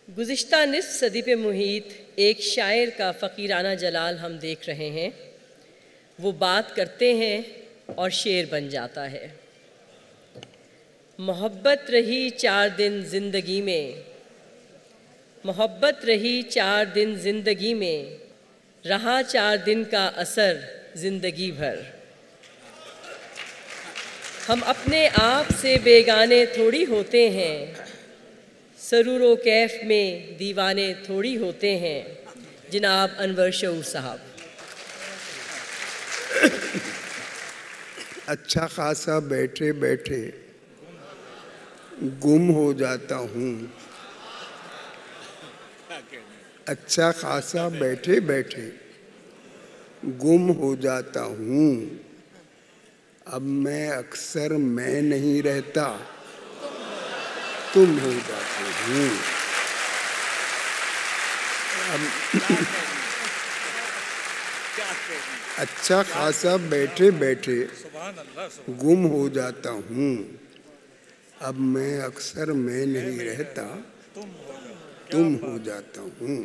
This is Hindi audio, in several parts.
गुज़िश्ता निस्फ़ सदी पे मुहित एक शायर का फ़कीराना जलाल हम देख रहे हैं। वो बात करते हैं और शेर बन जाता है। मोहब्बत रही 4 दिन ज़िंदगी में, मोहब्बत रही 4 दिन ज़िंदगी में, रहा 4 दिन का असर ज़िंदगी भर। हम अपने आप से बेगाने थोड़ी होते हैं, सरूरो कैफ में दीवाने थोड़ी होते हैं। जनाब अनवर शऊर साहब। अच्छा खासा बैठे बैठे गुम हो जाता हूँ। अच्छा खासा बैठे बैठे गुम हो जाता हूँ। अब मैं अक्सर मैं नहीं रहता, तुम हो जाते हूँ। अच्छा खासा बैठे बैठे गुम हो जाता हूँ। अब मैं अक्सर मैं नहीं रहता, तुम हो जाता हूँ।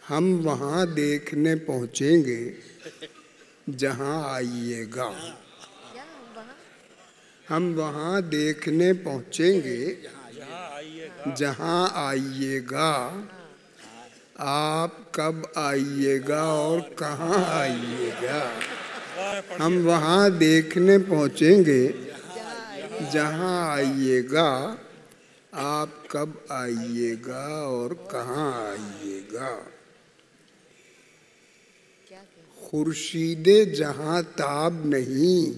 हम वहाँ देखने पहुँचेंगे जहाँ आइएगा। हम वहाँ देखने पहुँचेंगे जहाँ आइएगा। आप कब आइएगा और कहाँ आइएगा। हम वहाँ देखने पहुँचेंगे जहाँ आइएगा। आप कब आइएगा और कहाँ आइएगा। खुर्शीदे जहाँ ताब नहीं,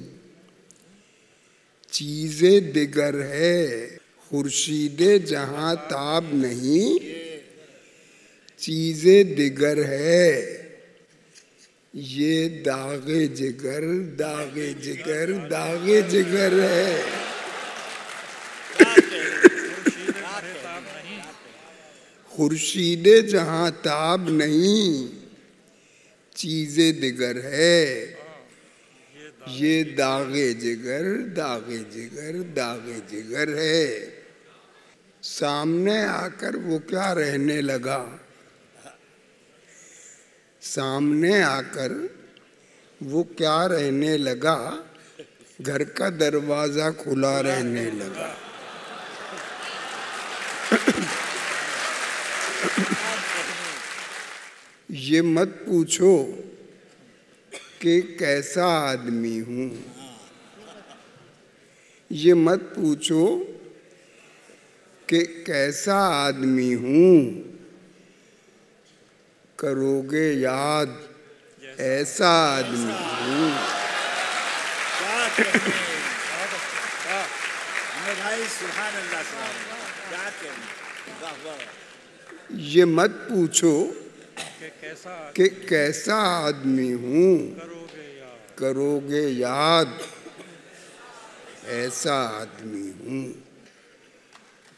चीज़ें दिगर है। खुर्शीदे जहाँ ताब नहीं, चीज़ें दिगर है। ये दागे जिगर, दागे जिगर, दागे जिगर है। खुर्शीदे जहाँ ताब नहीं, चीज़ें दिगर है। ये दागे जिगर, दागे जिगर, दागे जिगर है। सामने आकर वो क्या रहने लगा। सामने आकर वो क्या रहने लगा। घर का दरवाजा खुला रहने लगा। ये मत पूछो कि कैसा आदमी हूँ। ये मत पूछो कि कैसा आदमी हूँ। करोगे याद ऐसा आदमी हूँ। ये मत पूछो कि कैसा आदमी हूँ। करोगे याद ऐसा आदमी हूँ।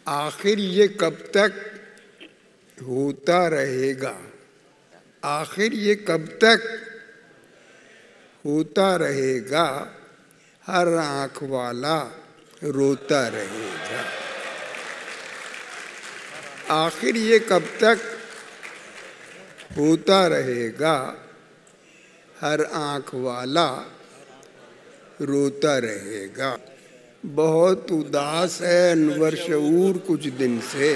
आखिर ये कब तक होता रहेगा। आखिर ये कब तक होता रहेगा। हर आँख वाला रोता रहेगा। आखिर ये कब तक होता रहेगा। हर आँख वाला रोता रहेगा। बहुत उदास है अनवर शऊर कुछ दिन से,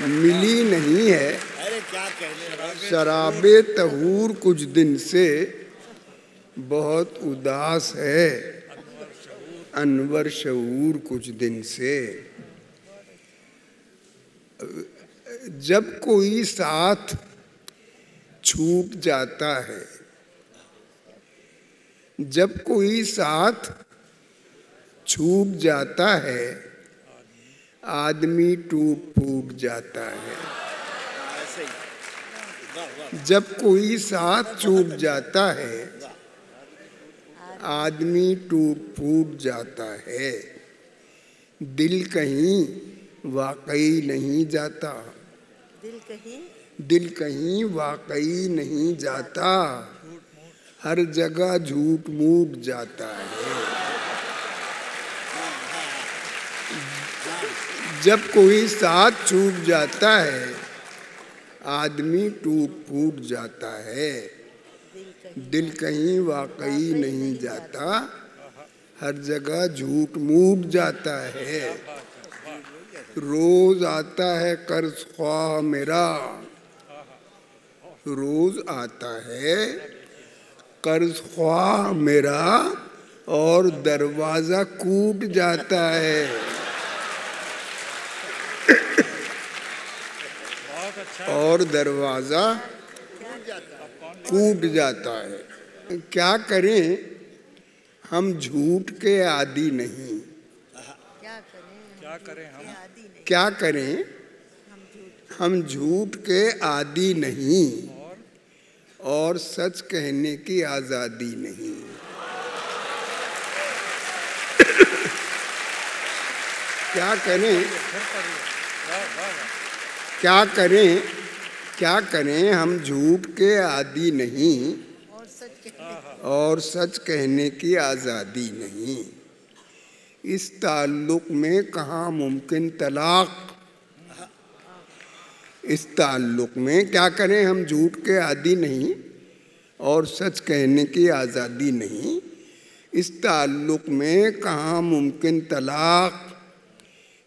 मिली नहीं है शराबे तहूर कुछ दिन से। बहुत उदास है अनवर शऊर कुछ दिन से। जब कोई साथ छूट जाता है, जब कोई साथ छूट जाता है, आदमी टूट फूट जाता है। जब कोई साथ छूट जाता है, आदमी टूट फूट जाता है। दिल कहीं वाकई नहीं जाता। दिल कहीं वाकई नहीं जाता। हर जगह झूठ मूठ जाता है। जब कोई साथ छूट जाता है आदमी टूट फूट जाता है। दिल कहीं वाकई नहीं जाता, हर जगह झूठ मूठ जाता है। रोज आता है कर्ज ख्वाह मेरा, रोज आता है कर्ज ख्वाह मेरा और दरवाजा कूट जाता है। और दरवाजा कूट जाता है। क्या करें हम झूठ के आदी नहीं, क्या करें हम झूठ के आदी नहीं और सच कहने की आजादी नहीं। क्या करें क्या करें क्या करें हम झूठ के आदी नहीं और सच कहने की आज़ादी नहीं। इस ताल्लुक में कहाँ मुमकिन तलाक, इस ताल्लुक में क्या करें हम झूठ के आदी नहीं और सच कहने की आज़ादी नहीं। इस ताल्लुक में कहाँ मुमकिन तलाक,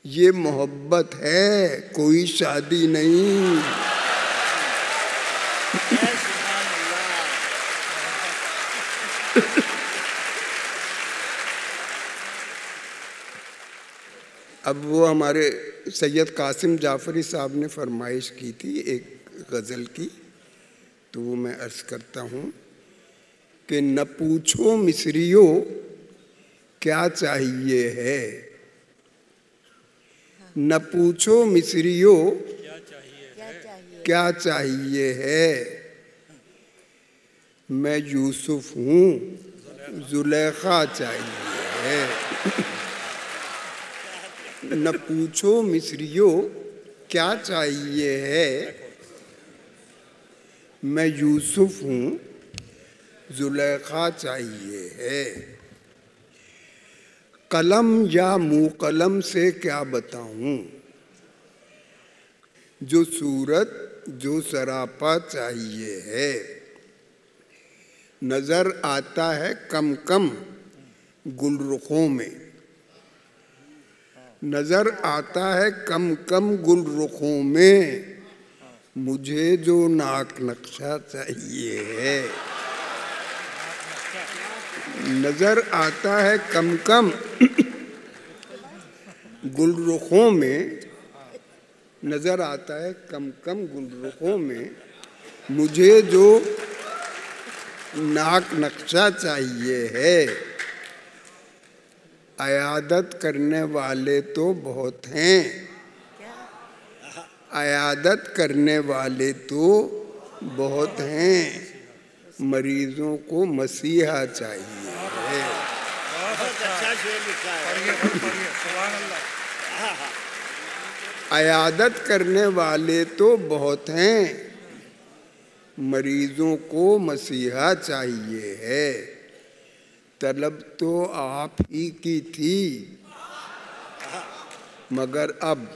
ये मोहब्बत है कोई शादी नहीं। अब वो हमारे सैयद कासिम जाफरी साहब ने फरमाइश की थी एक गज़ल की, तो वो मैं अर्ज़ करता हूँ कि न पूछो मिस्रियों क्या चाहिए है, न पूछो मिस्रियों क्या चाहिए है। मैं यूसुफ हूँ जुलेखा चाहिए है। न पूछो मिस्रियों क्या चाहिए है, मैं यूसुफ हूँ जुलेखा चाहिए है। कलम या मुँह कलम से क्या बताऊँ, जो सूरत जो सरापा चाहिए है। नज़र आता है कम कम गुलरुखों में, नज़र आता है कम कम गुलरुखों में, मुझे जो नाक नक्शा चाहिए है। नज़र आता है कम कम गुलरुखों में, नज़र आता है कम कम गुलरुखों में, मुझे जो नाक नक्शा चाहिए है। अयादत करने वाले तो बहुत हैं, अयादत करने वाले तो बहुत हैं, मरीजों को मसीहा चाहिए है। अयादत करने वाले तो बहुत हैं, मरीजों को मसीहा चाहिए है। तलब तो आप ही की थी मगर अब,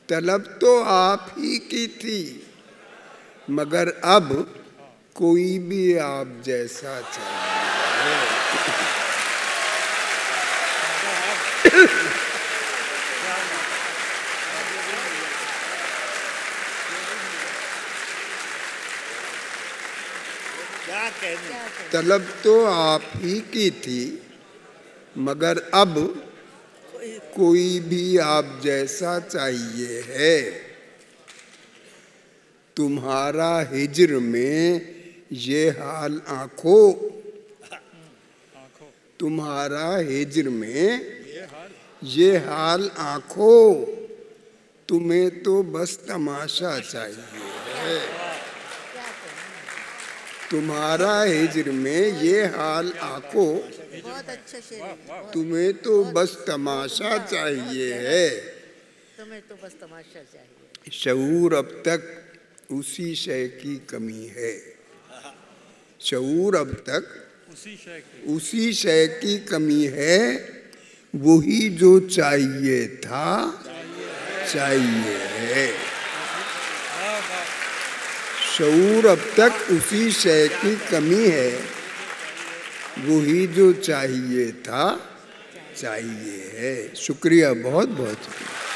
तलब तो आप ही की थी मगर अब कोई भी आप जैसा चाहिए। तलब तो आप ही की थी मगर अब कोई भी आप जैसा चाहिए है। तुम्हारा हिज्र में ये हाल आँखों, तुम्हारा हिज्र में ये हाल आँखों, तुम्हें तो बस तमाशा चाहिए है। तुम्हारा हिज्र में ये हाल आँखों, बहुत अच्छा शेर, तुम्हें तो बस तमाशा चाहिए है। तुम्हें तो बस तमाशा चाहिए। शऊर अब तक उसी शय की कमी है, शऊर अब तक उसी शय की कमी है, वही जो चाहिए था चाहिए है। शऊर अब तक उसी शय की कमी है, वही जो चाहिए था चाहिए है। शुक्रिया, बहुत बहुत शुक्रिया।